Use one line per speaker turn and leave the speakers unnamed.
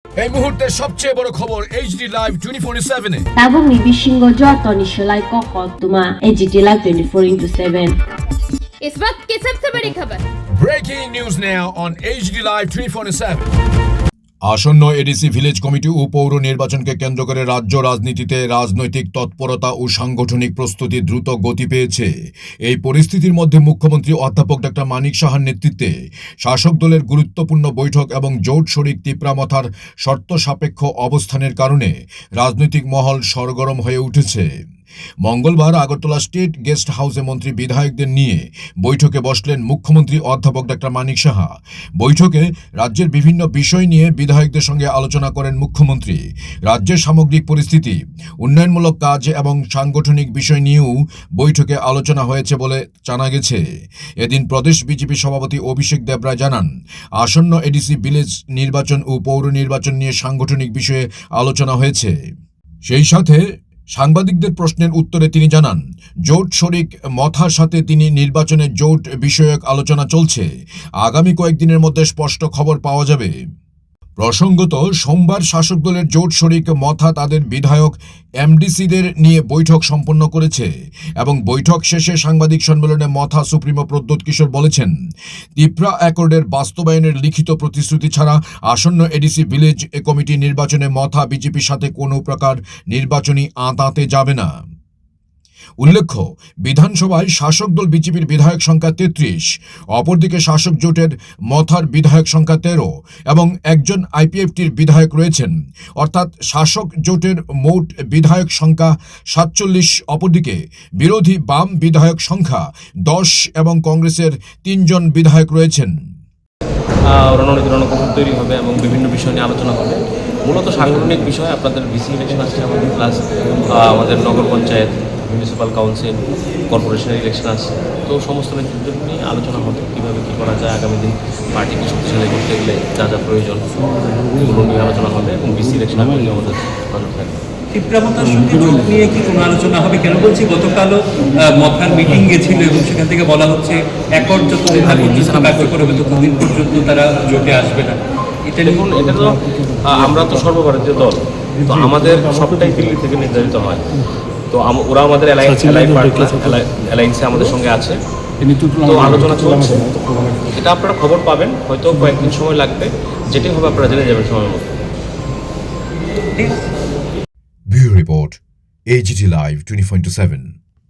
এই মুহূর্তে সবচেয়ে বড় খবর এইচডি লাইভ 24/7 এ
Tabung ni bishingo joto ni shalai ko khotuma AGT Live 24/7
इस वक्त की सबसे बड़ी खबर।
Breaking news now on HD live 24/7। আসন্ন এডিসি ভিলেজ কমিটি ও পৌর নির্বাচনকে কেন্দ্র করে রাজ্য রাজনীতিতে রাজনৈতিক তৎপরতা ও সাংগঠনিক প্রস্তুতি দ্রুত গতি পেয়েছে। এই পরিস্থিতির মধ্যে মুখ্যমন্ত্রী অধ্যাপক ডক্টর মানিক সাহার নেতৃত্বে শাসক দলের গুরুত্বপূর্ণ বৈঠক এবং জোট শরিক তিপ্রামথার শর্ত সাপেক্ষ অবস্থানের কারণে রাজনৈতিক মহল সরগরম হয়ে উঠেছে। মঙ্গলবার আগরতলা স্টেট গেস্ট হাউসে মন্ত্রী বিধায়কদের নিয়ে বৈঠকে বসলেন মুখ্যমন্ত্রী অধ্যাপক ডক্টর মানিক সাহা। বৈঠকে রাজ্যের বিভিন্ন বিষয় নিয়ে বিধায়কদের সঙ্গে আলোচনা করেন মুখ্যমন্ত্রী। রাজ্যের সামগ্রিক পরিস্থিতি, উন্নয়নমূলক কাজ এবং সাংগঠনিক বিষয় নিয়েও বৈঠকে আলোচনা হয়েছে বলে জানা গেছে। এদিন প্রদেশ বিজেপি সভাপতি অভিষেক দেবরায় জানান, আসন্ন এডিসি ভিলেজ নির্বাচন ও পৌর নির্বাচন নিয়ে সাংগঠনিক বিষয়ে আলোচনা হয়েছে। সেই সাথে সাংবাদিকদের প্রশ্নের উত্তরে তিনি জানান, জোট শরিক মথার সাথে তিনি নির্বাচনের জোট বিষয়ক আলোচনা চলছে। আগামী কয়েকদিনের মধ্যে স্পষ্ট খবর পাওয়া যাবে। প্রসঙ্গত, সোমবার শাসক দলের জোট শরিক মথা তাদের বিধায়ক এমডিসিদের নিয়ে বৈঠক সম্পন্ন করেছে এবং বৈঠক শেষে সাংবাদিক সম্মেলনে মথা সুপ্রিমো প্রদ্যোৎ কিশোর বলেছেন, তিপ্রা অ্যাকর্ডের বাস্তবায়নের লিখিত প্রতিশ্রুতি ছাড়া আসন্ন এডিসি ভিলেজ কমিটি নির্বাচনে মথা বিজেপির সাথে কোনো প্রকার নির্বাচনী আঁতাতে যাবে না। উল্লেখ্য, বিধানসভায় শাসক দল বিজেপির বিধায়ক সংখ্যা 33, অপরদিকে শাসক জোটের মথার বিধায়ক সংখ্যা 13 এবং একজন আইপিএফটির বিধায়ক রয়েছেন। অর্থাৎ শাসক জোটের মোট বিধায়ক সংখ্যা 47, অপরদিকে বিরোধী বাম বিধায়ক সংখ্যা 10 এবং কংগ্রেসের 3 জন বিধায়ক রয়েছেন।
রণনীতি রণকৌশল তৈরি হবে এবং বিভিন্ন বিষয় নিয়ে আলোচনা হবে। মূলত সাংগঠনিক বিষয় আপনাদের ভিসি ইলেকশন আসছে আমাদের, প্লাস আমাদের নগর পঞ্চায়েত, মিউনিসিপ্যাল কাউন্সিল, কর্পোরেশনের ইলেকশন আছে। তো সমস্ত নেতৃত্ব নিয়ে আলোচনা হবে কীভাবে কী করা যায়, আগামী দিন পার্টিকে শক্তিশালী করতে গেলে যা যা প্রয়োজন এগুলো নিয়ে আলোচনা হবে এবং ভিসি ইলেকশনের জন্য আমাদের নজর থাকবে।
তিপ্রামথার সঙ্গে যোগ নিয়ে কি কোনো আলোচনা হবে? কেন বলছি, গতকালও মথার মিটিং গেছিল এবং সেখান থেকে বলা হচ্ছে অ্যাকর্ড যতদিন না পর্যন্ত কার্যকর হবে ততদিন পর্যন্ত তারা জোটে আসবে না।
এটা দেখুন, এটা তো আমরা তো সর্বভারতীয় দল, তো আমাদের সবটাই দিল্লি থেকে নির্ধারিত হয়। তো ওরা আমাদের অ্যালায়েন্সে আমাদের সঙ্গে আছে, তো আলোচনা চলছে। এটা আপনারা খবর পাবেন, হয়তো কয়েকদিন সময় লাগবে, যেটি হবে আপনারা জেনে যাবেন সময়ের মধ্যে।
Bureau report, HD live 24/7।